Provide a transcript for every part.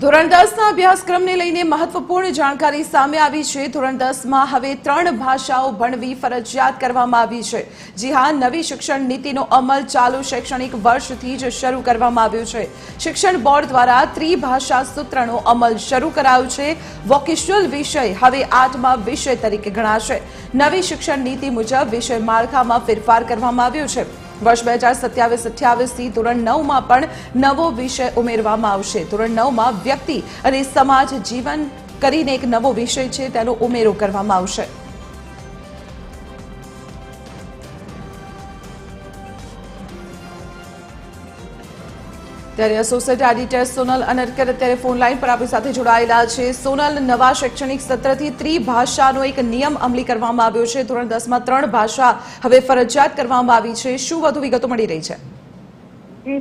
ધોરણ 10ના અભ્યાસક્રમને લઈને મહત્વપૂર્ણ જાણકારી સામે આવી છે। ધોરણ 10માં હવે 3 ભાષાઓ ભણવી ફરજિયાત કરવામાં આવી છે। જી હા, નવી શિક્ષણ નીતિનો અમલ ચાલુ શૈક્ષણિક વર્ષથી જ શરૂ કરવામાં આવ્યો છે। શિક્ષણ બોર્ડ દ્વારા ત્રિભાષા સૂત્રનો અમલ શરૂ કરાયો છે। વોકેશનલ વિષય હવે 8મા વિષય તરીકે ગણાશે। નવી શિક્ષણ નીતિ મુજબ વિષય માળખામાં ફેરફાર કરવામાં આવ્યો છે। वर्ष 2027-28 થી ધોરણ 9માં પણ નવો વિષય ઉમેરવામાં આવશે। ધોરણ 9માં વ્યક્તિ અને સમાજ જીવન કરીને એક નવો વિષય છે તેનો ઉમેરો કરવામાં આવશે। ત્યારે એસોસિએટ એડિટર સોનલ અનરકર અત્યારે ફોન લાઈન પર આપણી સાથે જોડાયેલા છે। સોનલ, નવા શૈક્ષણિક સત્રથી ત્રિભાષાનો એક નિયમ અમલી કરવામાં આવ્યો છે। ધોરણ 10માં 3 ભાષા હવે ફરજિયાત કરવામાં આવી છે। શું વધુ વિગતો મળી રહી છે?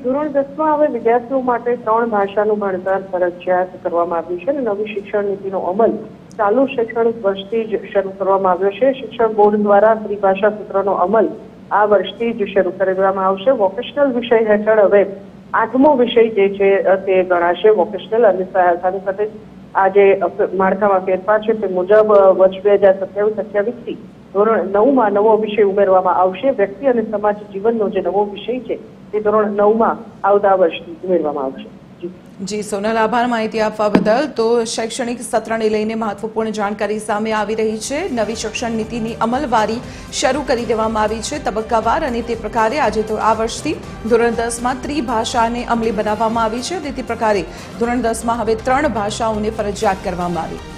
ધોરણ 10માં હવે વિદ્યાર્થીઓ માટે 3 ભાષાનું ભણતર ફરજિયાત કરવામાં આવ્યું છે અને નવી શિક્ષણ નીતિનો અમલ ચાલુ શૈક્ષણિક વર્ષથી જ શરૂ કરવામાં આવ્યો છે। શિક્ષણ બોર્ડ દ્વારા ત્રિભાષા સૂત્રનો અમલ આ વર્ષથી જ શરૂ કરવામાં આવશે। વોકેશનલ વિષય હેઠળ હવે 8મો વિષય જે છે તે ગણાશે। વોકેશનલ અને સાથે સાથે આ જે માળખામાં ફેરફાર છે તે મુજબ વર્ષ 2027-28 થી ધોરણ 9માં નવો વિષય ઉમેરવામાં આવશે। વ્યક્તિ અને સમાજ જીવનનો જે નવો વિષય છે તે ધોરણ 9માં આવતા વર્ષથી ઉમેરવામાં આવશે। જી સોનલ, આભાર માહિતી આપવા બદલ। તો શૈક્ષણિક સત્રને લઈને મહત્વપૂર્ણ જાણકારી સામે આવી રહી છે। નવી શિક્ષણ નીતિની અમલવારી શરૂ કરી દેવામાં આવી છે તબક્કાવાર, અને તે પ્રકારે આજે તો આ વર્ષથી ધોરણ 10માં ત્રિભાષાને અમલી બનાવવામાં આવી છે। તે પ્રકારે ધોરણ 10માં હવે 3 ભાષાઓને ફરજિયાત કરવામાં આવી।